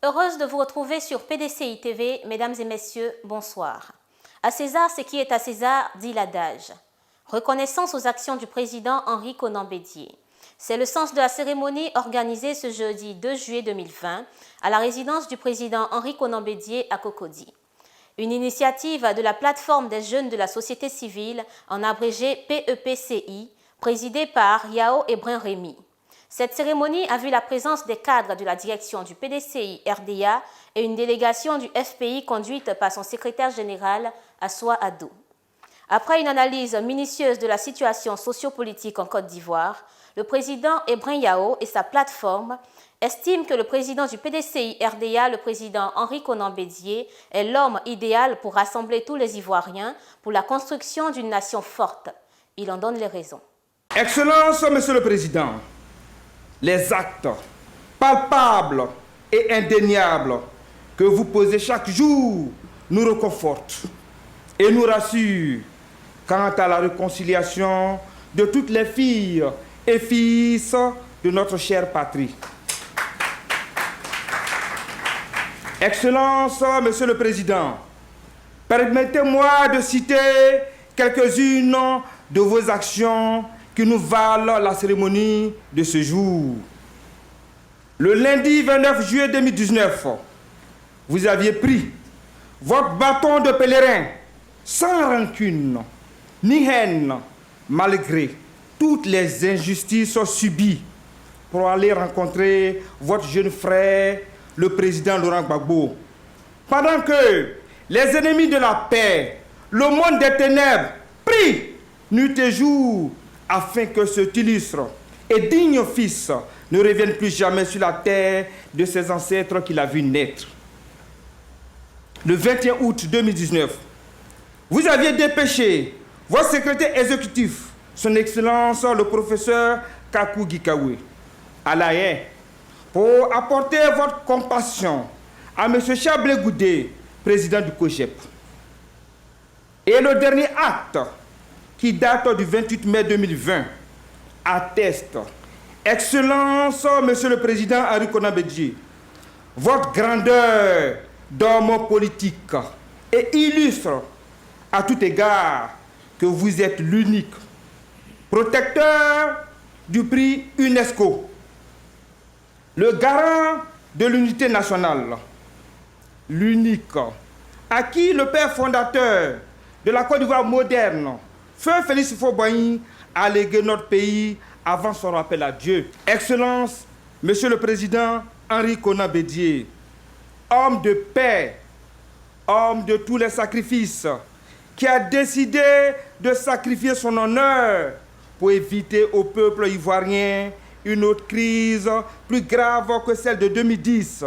Heureuse de vous retrouver sur PDCI TV, mesdames et messieurs, bonsoir. À César, ce qui est à César, dit l'adage. Reconnaissance aux actions du président Henri Konan Bédié. C'est le sens de la cérémonie organisée ce jeudi 2 juillet 2020 à la résidence du président Henri Konan Bédié à Cocody. Une initiative de la plateforme des jeunes de la société civile, en abrégé PEPCI, présidée par Yao Ebrin Rémy. Cette cérémonie a vu la présence des cadres de la direction du PDCI RDA et une délégation du FPI conduite par son secrétaire général, Assoua Addo. Après une analyse minutieuse de la situation sociopolitique en Côte d'Ivoire, le président Ebrin Yao et sa plateforme estiment que le président du PDCI RDA, le président Henri Konan Bédié, est l'homme idéal pour rassembler tous les Ivoiriens pour la construction d'une nation forte. Il en donne les raisons. Excellence, Monsieur le Président, les actes palpables et indéniables que vous posez chaque jour nous réconfortent et nous rassurent quant à la réconciliation de toutes les filles et fils de notre chère patrie. Excellence, Monsieur le Président, permettez-moi de citer quelques-unes de vos actions qui nous valent la cérémonie de ce jour. Le lundi 29 juillet 2019, vous aviez pris votre bâton de pèlerin sans rancune ni haine, malgré toutes les injustices subies, pour aller rencontrer votre jeune frère, le président Laurent Gbagbo. Pendant que les ennemis de la paix, le monde des ténèbres, prient nuit et jour afin que cet illustre et digne fils ne revienne plus jamais sur la terre de ses ancêtres qu'il a vu naître. Le 21 août 2019, vous aviez dépêché votre secrétaire exécutif, son Excellence le professeur Kakou Gikawe, à La Haye, pour apporter votre compassion à M. Chablé Goudé, président du COGEP. Et le dernier acte, qui date du 28 mai 2020, atteste, Excellence, Monsieur le Président Henri Konan Bédié, votre grandeur d'homme politique et illustre à tout égard que vous êtes l'unique protecteur du prix UNESCO, le garant de l'unité nationale, l'unique à qui le père fondateur de la Côte d'Ivoire moderne, Feu Félix Houphouët-Boigny, a légué notre pays avant son rappel à Dieu. Excellence, Monsieur le Président Henri Konan Bédié, homme de paix, homme de tous les sacrifices, qui a décidé de sacrifier son honneur pour éviter au peuple ivoirien une autre crise plus grave que celle de 2010.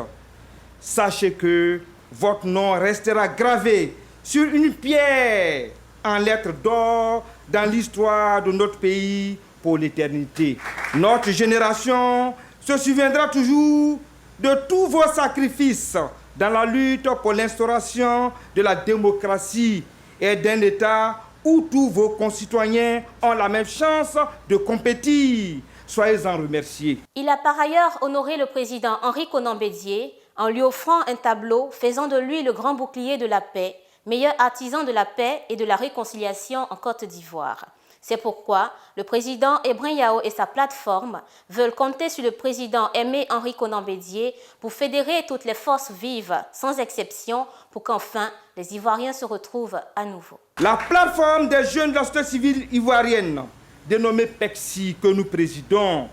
Sachez que votre nom restera gravé sur une pierre en lettres d'or dans l'histoire de notre pays pour l'éternité. Notre génération se souviendra toujours de tous vos sacrifices dans la lutte pour l'instauration de la démocratie et d'un État où tous vos concitoyens ont la même chance de compétir. Soyez-en remerciés. Il a par ailleurs honoré le président Henri Konan Bédié en lui offrant un tableau faisant de lui le grand bouclier de la paix, meilleur artisan de la paix et de la réconciliation en Côte d'Ivoire. C'est pourquoi le président Ebrin Yao et sa plateforme veulent compter sur le président aimé Henri Konan Bédié pour fédérer toutes les forces vives, sans exception, pour qu'enfin les Ivoiriens se retrouvent à nouveau. La plateforme des jeunes de la société civile ivoirienne, dénommée PEPCI, que nous présidons,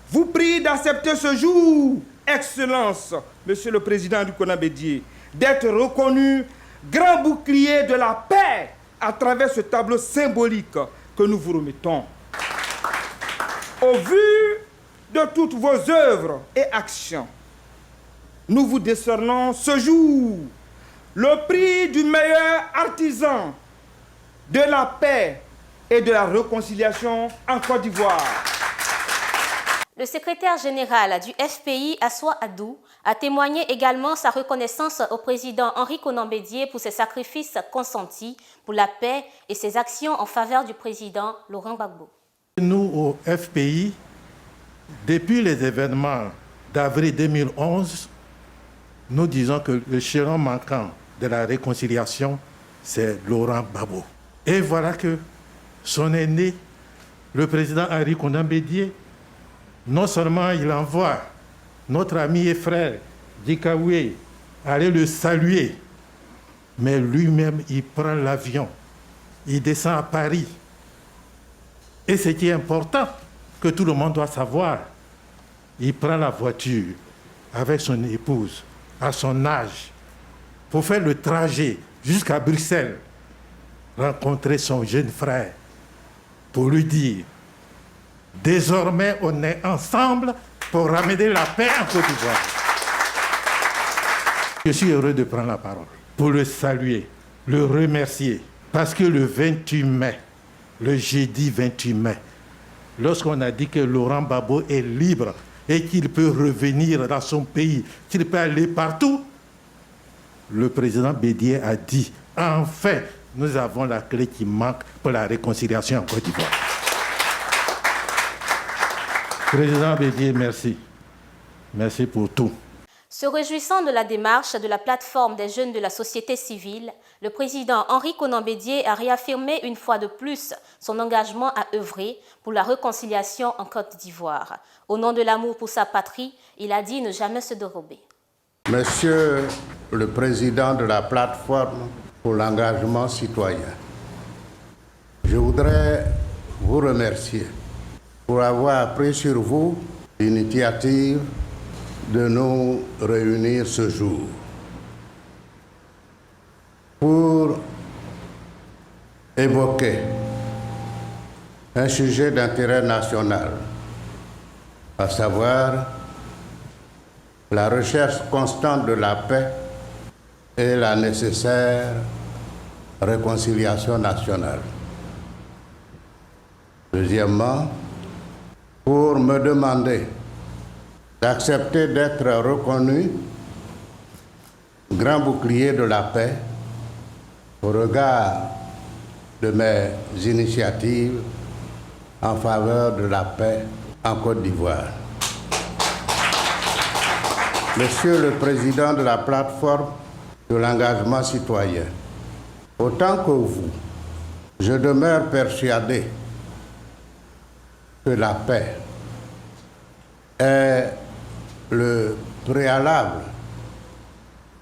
vous prie d'accepter ce jour, Excellence, Monsieur le Président du Konan Bédié, d'être reconnu grand bouclier de la paix à travers ce tableau symbolique que nous vous remettons. Au vu de toutes vos œuvres et actions, nous vous décernons ce jour le prix du meilleur artisan de la paix et de la réconciliation en Côte d'Ivoire. Le secrétaire général du FPI, Assoua Addo, a témoigné également sa reconnaissance au président Henri Konan Bédié pour ses sacrifices consentis pour la paix et ses actions en faveur du président Laurent Gbagbo. Nous, au FPI, depuis les événements d'avril 2011, nous disons que le chaînon manquant de la réconciliation, c'est Laurent Gbagbo. Et voilà que son aîné, le président Henri Konan Bédié, non seulement il envoie notre ami et frère Dikaoué aller le saluer, mais lui-même, il prend l'avion, il descend à Paris. Et ce qui est important, que tout le monde doit savoir, il prend la voiture avec son épouse, à son âge, pour faire le trajet jusqu'à Bruxelles, rencontrer son jeune frère, pour lui dire, désormais on est ensemble pour ramener la paix en Côte d'Ivoire. Je suis heureux de prendre la parole pour le saluer, le remercier, parce que le 28 mai, le jeudi 28 mai, lorsqu'on a dit que Laurent Gbagbo est libre et qu'il peut revenir dans son pays, qu'il peut aller partout, le président Bédié a dit, enfin, nous avons la clé qui manque pour la réconciliation en Côte d'Ivoire. Président Bédié, merci. Merci pour tout. Se réjouissant de la démarche de la plateforme des jeunes de la société civile, le président Henri Konan Bédié a réaffirmé une fois de plus son engagement à œuvrer pour la réconciliation en Côte d'Ivoire. Au nom de l'amour pour sa patrie, il a dit ne jamais se dérober. Monsieur le président de la plateforme pour l'engagement citoyen, je voudrais vous remercier pour avoir pris sur vous l'initiative de nous réunir ce jour pour évoquer un sujet d'intérêt national, à savoir la recherche constante de la paix et la nécessaire réconciliation nationale. Deuxièmement, pour me demander d'accepter d'être reconnu grand bouclier de la paix au regard de mes initiatives en faveur de la paix en Côte d'Ivoire. Monsieur le Président de la plateforme de l'engagement citoyen, autant que vous, je demeure persuadé que la paix est le préalable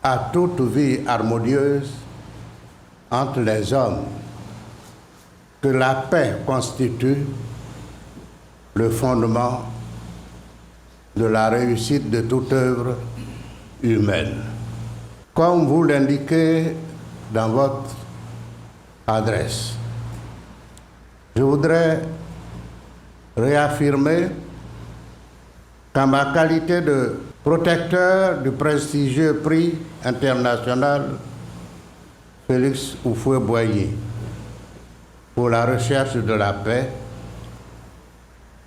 à toute vie harmonieuse entre les hommes, que la paix constitue le fondement de la réussite de toute œuvre humaine. Comme vous l'indiquez dans votre adresse, je voudrais réaffirmer qu'en ma qualité de protecteur du prestigieux prix international Félix Houphouët-Boigny pour la recherche de la paix,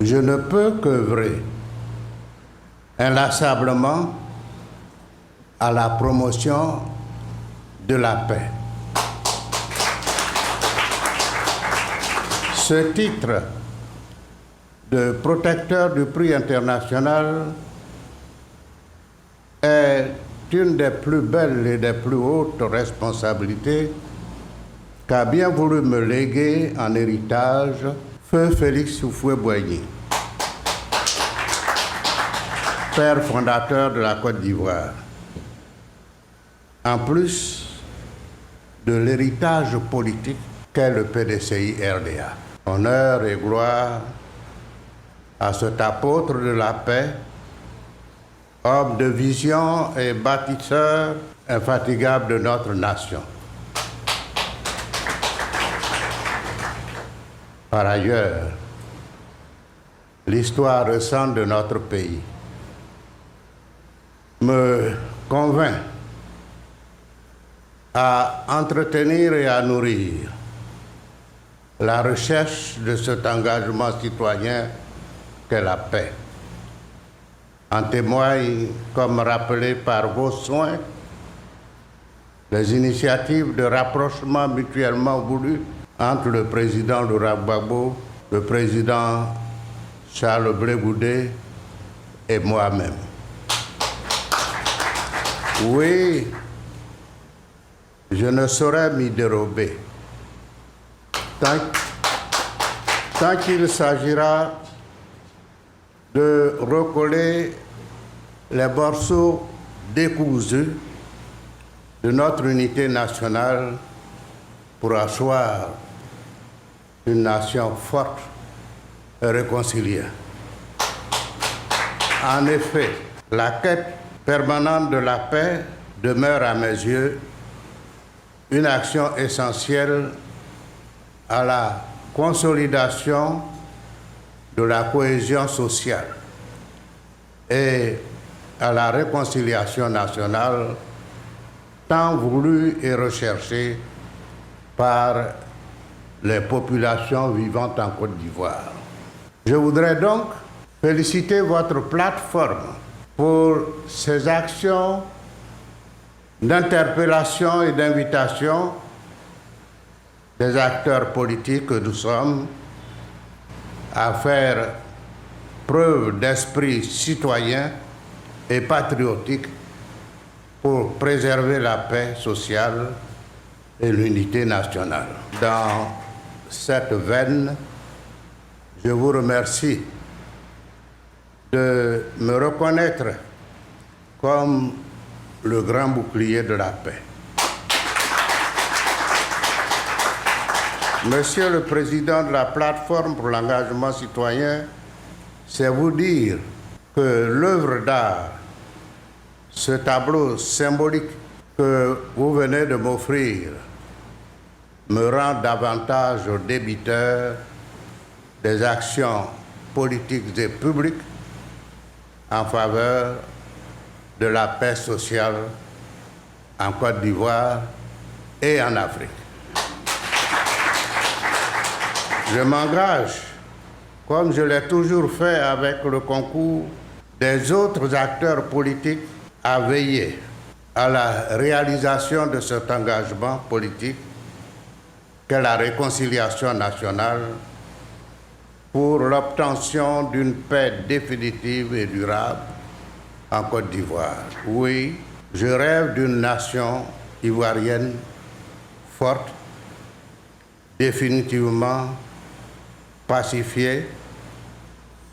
je ne peux qu'œuvrer inlassablement à la promotion de la paix. Ce titre de protecteur du prix international est une des plus belles et des plus hautes responsabilités qu'a bien voulu me léguer en héritage Feu Félix Houphouët-Boigny, père fondateur de la Côte d'Ivoire. En plus de l'héritage politique qu'est le PDCI-RDA. Honneur et gloire à cet apôtre de la paix, homme de vision et bâtisseur infatigable de notre nation. Par ailleurs, l'histoire récente de notre pays me convainc à entretenir et à nourrir la recherche de cet engagement citoyen qu'est la paix. En témoignent, comme rappelé par vos soins, les initiatives de rapprochement mutuellement voulues entre le président Laurent Gbagbo, le président Charles Blé Goudé et moi-même. Oui, je ne saurais m'y dérober. Tant qu'il s'agira de recoller les morceaux décousus de notre unité nationale pour asseoir une nation forte et réconciliée. En effet, la quête permanente de la paix demeure à mes yeux une action essentielle à la consolidation de la cohésion sociale et à la réconciliation nationale tant voulue et recherchée par les populations vivantes en Côte d'Ivoire. Je voudrais donc féliciter votre plateforme pour ses actions d'interpellation et d'invitation des acteurs politiques que nous sommes à faire preuve d'esprit citoyen et patriotique pour préserver la paix sociale et l'unité nationale. Dans cette veine, je vous remercie de me reconnaître comme le grand bouclier de la paix. Monsieur le Président de la plateforme pour l'engagement citoyen, c'est vous dire que l'œuvre d'art, ce tableau symbolique que vous venez de m'offrir, me rend davantage au débiteur des actions politiques et publiques en faveur de la paix sociale en Côte d'Ivoire et en Afrique. Je m'engage, comme je l'ai toujours fait avec le concours des autres acteurs politiques, à veiller à la réalisation de cet engagement politique qu'est la réconciliation nationale pour l'obtention d'une paix définitive et durable en Côte d'Ivoire. Oui, je rêve d'une nation ivoirienne forte, définitivement pacifiée,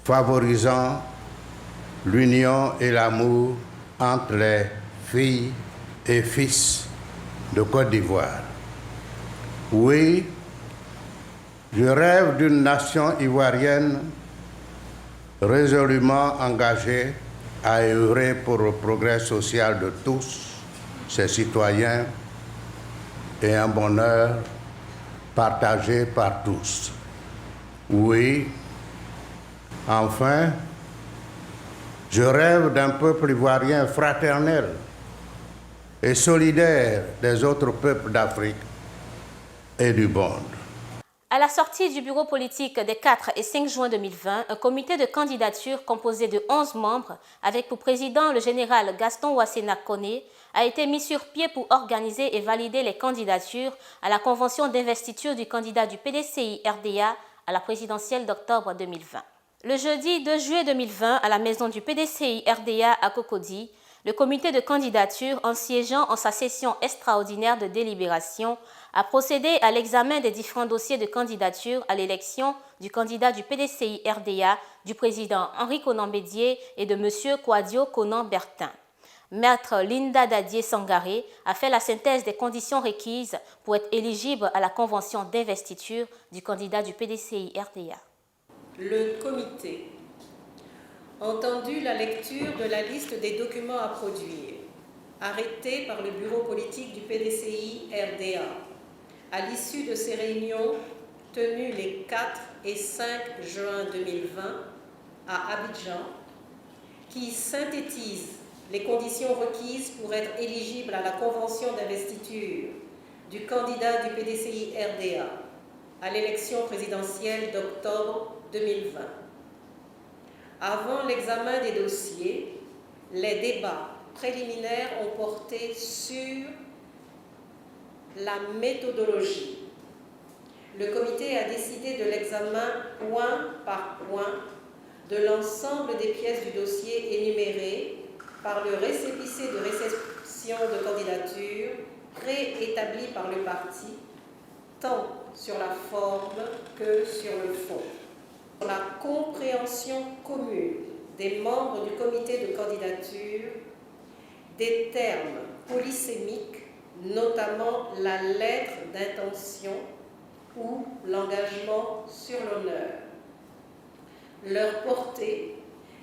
favorisant l'union et l'amour entre les filles et fils de Côte d'Ivoire. Oui, je rêve d'une nation ivoirienne résolument engagée à œuvrer pour le progrès social de tous ses citoyens et un bonheur partagé par tous. Oui, enfin, je rêve d'un peuple ivoirien fraternel et solidaire des autres peuples d'Afrique et du monde. À la sortie du bureau politique des 4 et 5 juin 2020, un comité de candidature composé de 11 membres, avec pour président le général Gaston Ouassena Koné, a été mis sur pied pour organiser et valider les candidatures à la convention d'investiture du candidat du PDCI-RDA à la présidentielle d'octobre 2020. Le jeudi 2 juillet 2020, à la maison du PDCI-RDA à Cocody, le comité de candidature, en siégeant en sa session extraordinaire de délibération, a procédé à l'examen des différents dossiers de candidature à l'élection du candidat du PDCI-RDA, du président Henri Konan Bédié et de M. Kouadio Konan Bertin. Maître Linda Dadié Sangaré a fait la synthèse des conditions requises pour être éligible à la convention d'investiture du candidat du PDCI-RDA. Le comité, entendu la lecture de la liste des documents à produire, arrêtés par le bureau politique du PDCI-RDA, à l'issue de ces réunions tenues les 4 et 5 juin 2020 à Abidjan, qui synthétisent les conditions requises pour être éligible à la convention d'investiture du candidat du PDCI-RDA à l'élection présidentielle d'octobre 2020. Avant l'examen des dossiers, les débats préliminaires ont porté sur la méthodologie. Le comité a décidé de l'examen point par point de l'ensemble des pièces du dossier énumérées par le récépissé de réception conditions de candidature préétablies par le parti, tant sur la forme que sur le fond. La compréhension commune des membres du comité de candidature des termes polysémiques, notamment la lettre d'intention ou l'engagement sur l'honneur, leur portée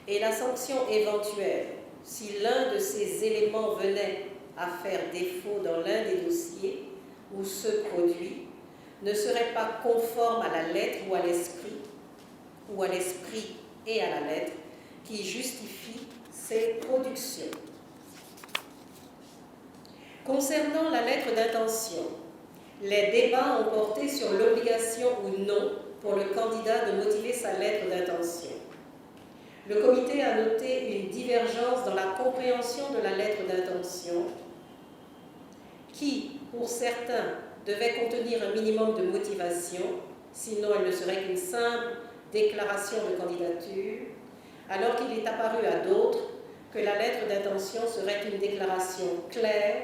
et la sanction éventuelle si l'un de ces éléments venait à faire défaut dans l'un des dossiers où ce produit ne serait pas conforme à la lettre ou à l'esprit et à la lettre qui justifie ces productions. Concernant la lettre d'intention, les débats ont porté sur l'obligation ou non pour le candidat de motiver sa lettre d'intention. Le comité a noté une divergence dans la compréhension de la lettre d'intention qui, pour certains, devait contenir un minimum de motivation, sinon elle ne serait qu'une simple déclaration de candidature, alors qu'il est apparu à d'autres que la lettre d'intention serait une déclaration claire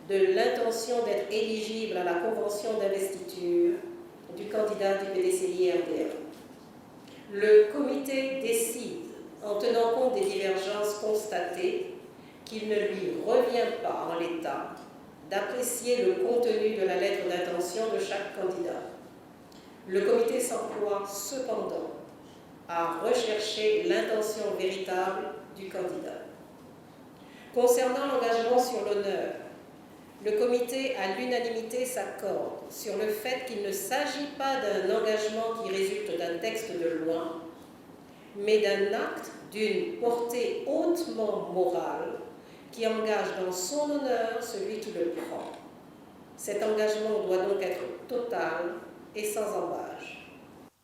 de l'intention d'être éligible à la convention d'investiture du candidat du PDCI-RDA. Le comité décide, en tenant compte des divergences constatées, qu'il ne lui revient pas en l'état d'apprécier le contenu de la lettre d'intention de chaque candidat. Le comité s'emploie cependant à rechercher l'intention véritable du candidat. Concernant l'engagement sur l'honneur, le comité à l'unanimité s'accorde sur le fait qu'il ne s'agit pas d'un engagement qui résulte d'un texte de loi, mais d'un acte d'une portée hautement morale qui engage dans son honneur celui qui le prend. Cet engagement doit donc être total et sans embâche.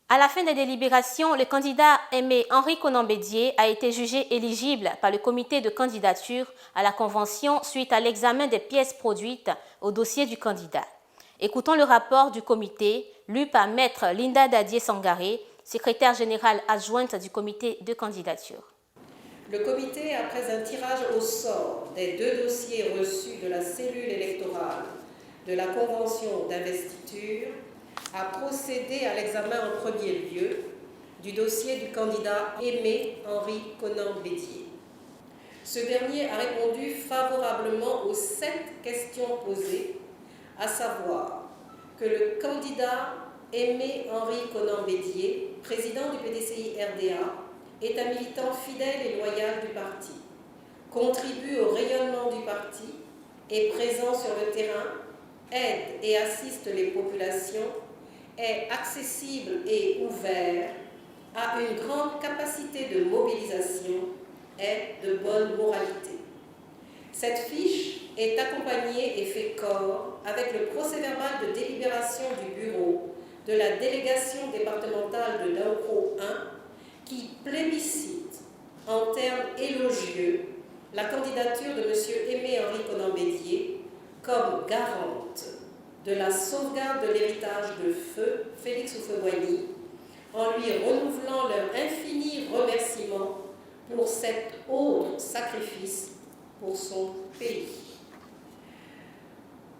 À la fin des délibérations, le candidat Aimé Henri Konan Bédié a été jugé éligible par le comité de candidature à la convention suite à l'examen des pièces produites au dossier du candidat. Écoutons le rapport du comité lu par Maître Linda Dadié-Sangaré, secrétaire générale adjointe du comité de candidature. Le comité, après un tirage au sort des 2 dossiers reçus de la cellule électorale de la convention d'investiture, a procédé à l'examen en premier lieu du dossier du candidat Aimé Henri Konan Bédié. Ce dernier a répondu favorablement aux 7 questions posées, à savoir que le candidat Aimé Henri Konan Bédié, président du PDCI-RDA, est un militant fidèle et loyal du parti, contribue au rayonnement du parti, est présent sur le terrain, aide et assiste les populations, est accessible et ouvert, a une grande capacité de mobilisation, est de bonne moralité. Cette fiche est accompagnée et fait corps avec le procès-verbal de délibération du bureau de la délégation départementale de Daouro 1 qui plébiscite en termes élogieux la candidature de M. Aimé Henri Konan Bédié comme garante de la sauvegarde de l'héritage de Feu Félix Houphouët-Boigny, en lui renouvelant leur infini remerciement pour cet autre sacrifice pour son pays.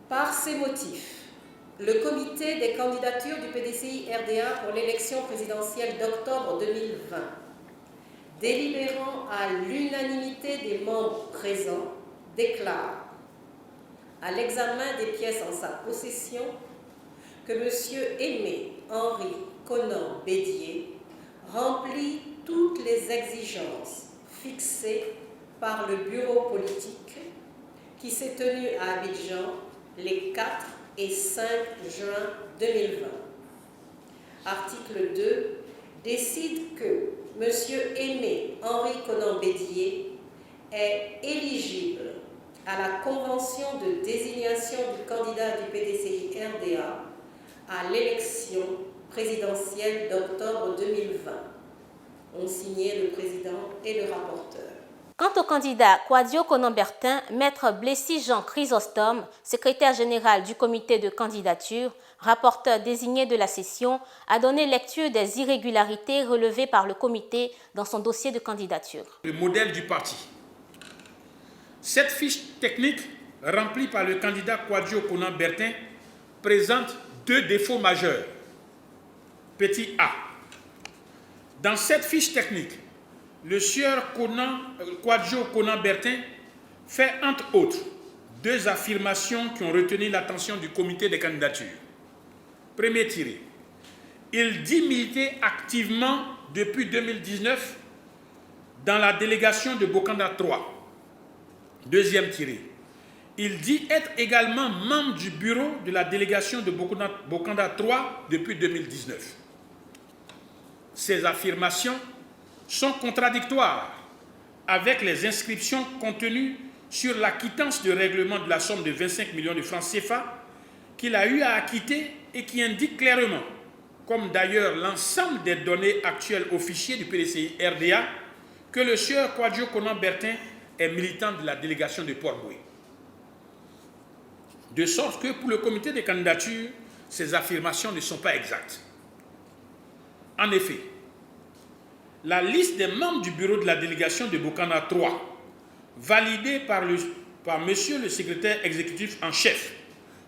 Par ces motifs, le comité des candidatures du PDCI-RDA pour l'élection présidentielle d'octobre 2020, délibérant à l'unanimité des membres présents, déclare à l'examen des pièces en sa possession que M. Aimé Henri Konan Bédié remplit toutes les exigences fixées par le bureau politique qui s'est tenu à Abidjan les 4 et 5 juin 2020. Article 2 décide que M. Aimé Henri Konan Bédié est éligible à la convention de désignation du candidat du PDCI-RDA à l'élection présidentielle d'octobre 2020. Ont signé le président et le rapporteur. Quant au candidat Kouadio Konan-Bertin, maître Blessy-Jean Chrysostome, secrétaire général du comité de candidature, rapporteur désigné de la session, a donné lecture des irrégularités relevées par le comité dans son dossier de candidature. Le modèle du parti. Cette fiche technique remplie par le candidat Kwadjo Konan Bertin présente deux défauts majeurs. Petit A. Dans cette fiche technique, le sieur Kwadjo Konan Bertin fait entre autres deux affirmations qui ont retenu l'attention du comité des candidatures. Premier tiré. Il dit militer activement depuis 2019 dans la délégation de Bokanda 3. Deuxième tiré. Il dit être également membre du bureau de la délégation de Bokanda 3 depuis 2019. Ces affirmations sont contradictoires avec les inscriptions contenues sur la quittance de règlement de la somme de 25 millions de francs CFA qu'il a eu à acquitter et qui indique clairement, comme d'ailleurs l'ensemble des données actuelles au fichier du PDCI RDA, que le sieur Kwadjo Konan Bertin est militant de la délégation de Port-Boué. De sorte que pour le comité des candidatures, ces affirmations ne sont pas exactes. En effet, la liste des membres du bureau de la délégation de Bokanda 3, validée par monsieur le secrétaire exécutif en chef,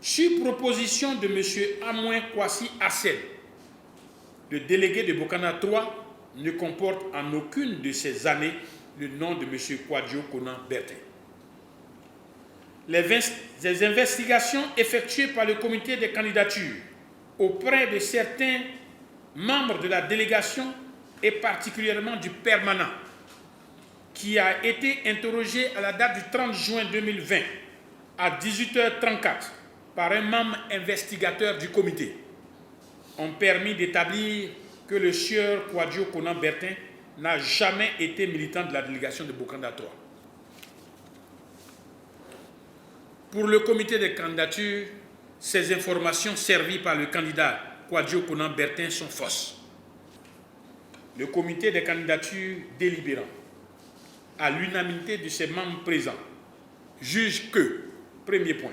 sur proposition de monsieur Amouen Kwasi Assed, le délégué de Bokanda 3, ne comporte en aucune de ces années le nom de monsieur Kwadjo Konan Bertin. Les investigations effectuées par le comité des candidatures auprès de certains membres de la délégation et particulièrement du permanent, qui a été interrogé à la date du 30 juin 2020 à 18h34 par un membre investigateur du comité, ont permis d'établir que le sieur Kwadjo Konan Bertin n'a jamais été militant de la délégation de Bokanda 3. Pour le comité des candidatures, ces informations servies par le candidat Kwadjo Konan Bertin sont fausses. Le comité des candidatures délibérant, à l'unanimité de ses membres présents, juge que, premier point,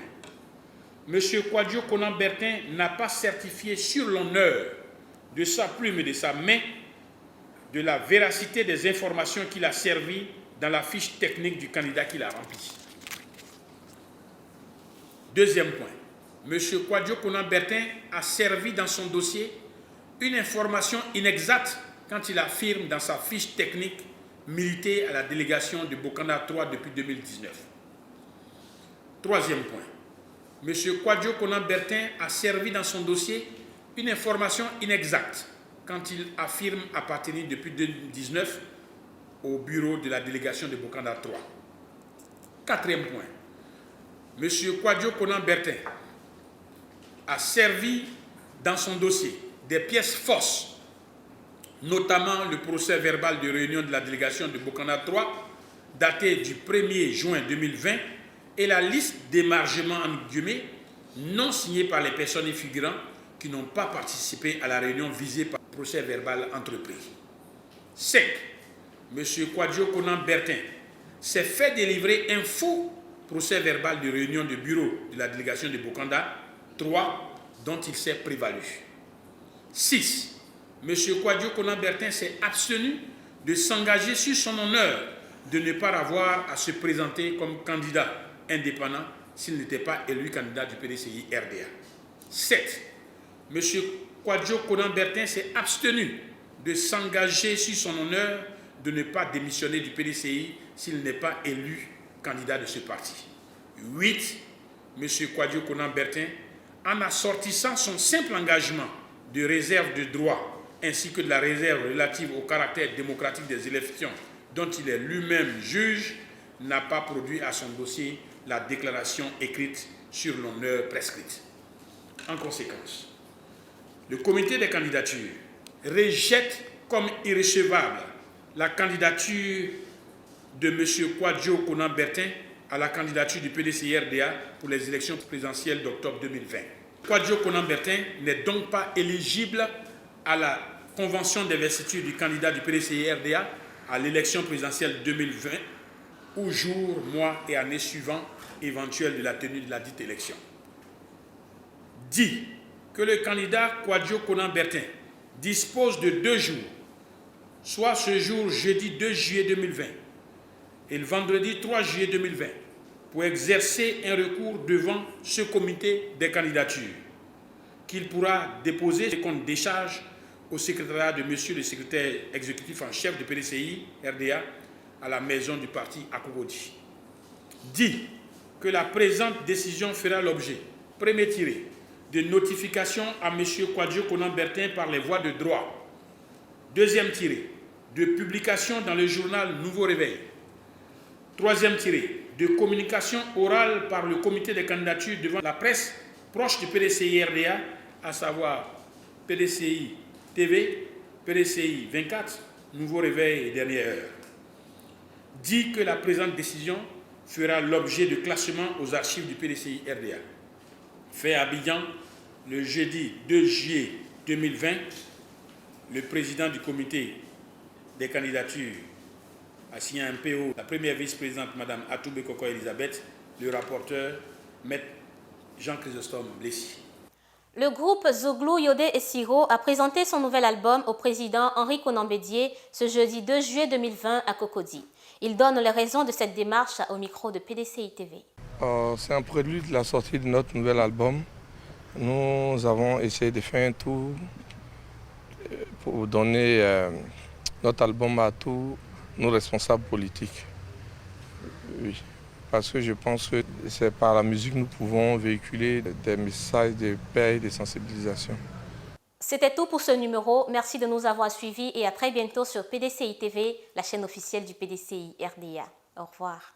M. Kwadjo Konan Bertin n'a pas certifié sur l'honneur de sa plume et de sa main de la véracité des informations qu'il a servies dans la fiche technique du candidat qu'il a rempli. Deuxième point, M. Kwadjo Konan Bertin a servi dans son dossier une information inexacte quand il affirme dans sa fiche technique militer à la délégation de Bokanda 3 depuis 2019. Troisième point, M. Kwadjo Konan Bertin a servi dans son dossier une information inexacte quand il affirme appartenir depuis 2019 au bureau de la délégation de Bokanda 3. Quatrième point, M. Kwadjo Konan Bertin a servi dans son dossier des pièces fausses, notamment le procès verbal de réunion de la délégation de Bokanda 3, daté du 1er juin 2020, et la liste d'émargement en guillemets non signée par les personnes et figurants qui n'ont pas participé à la réunion visée par le procès verbal entrepris. 5. M. Kwadjo Konan Bertin s'est fait délivrer un faux procès verbal de réunion de bureau de la délégation de Bokanda 3 dont il s'est prévalu. 6. M. Kwadjo Konan Bertin s'est abstenu de s'engager sur son honneur de ne pas avoir à se présenter comme candidat indépendant s'il n'était pas élu candidat du PDCI RDA. 7. M. Kwadjo Konan Bertin s'est abstenu de s'engager sur son honneur de ne pas démissionner du PDCI s'il n'est pas élu candidat de ce parti. 8. M. Kwadjo Konan Bertin, en assortissant son simple engagement de réserve de droit ainsi que de la réserve relative au caractère démocratique des élections dont il est lui-même juge, n'a pas produit à son dossier la déclaration écrite sur l'honneur prescrite. En conséquence, le comité des candidatures rejette comme irrecevable la candidature de M. Kwadjo Konan Bertin à la candidature du PDCI-RDA pour les élections présidentielles d'octobre 2020. Kwadjo Konan Bertin n'est donc pas éligible à la convention d'investiture du candidat du PDCI-RDA à l'élection présidentielle 2020 ou jour, mois et année suivants éventuels de la tenue de la dite élection. Dit que le candidat Kwadjo Konan Bertin dispose de 2 jours, soit ce jour jeudi 2 juillet 2020 et le vendredi 3 juillet 2020, pour exercer un recours devant ce comité des candidatures, qu'il pourra déposer des comptes des charges au secrétariat de monsieur le secrétaire exécutif en chef du PDCI RDA à la maison du parti à Cocody. Dit que la présente décision fera l'objet, premier tiré, de notification à M. Kwadjo Konan-Bertin par les voies de droit. Deuxième tiré, de publication dans le journal Nouveau Réveil. Troisième tiré, de communication orale par le comité des candidatures devant la presse proche du PDCI RDA, à savoir PDCI TV, PDCI 24, Nouveau Réveil et Dernière Heure. Dit que la présente décision fera l'objet de classement aux archives du PDCI RDA. Fait à Abidjan, le jeudi 2 juillet 2020, le président du comité des candidatures a signé un PO, la première vice-présidente, Mme Atoube Koko Elisabeth, le rapporteur, Maître Jean-Chrysostome Blessy. Le groupe Zouglou, Yodé et Siro a présenté son nouvel album au président Henri Konan Bédié ce jeudi 2 juillet 2020 à Cocody. Il donne les raisons de cette démarche au micro de PDCI TV. C'est un prélude de la sortie de notre nouvel album. Nous avons essayé de faire un tour pour donner notre album à tous nos responsables politiques. Oui. Parce que je pense que c'est par la musique que nous pouvons véhiculer des messages de paix et de sensibilisation. C'était tout pour ce numéro. Merci de nous avoir suivis et à très bientôt sur PDCI TV, la chaîne officielle du PDCI RDA. Au revoir.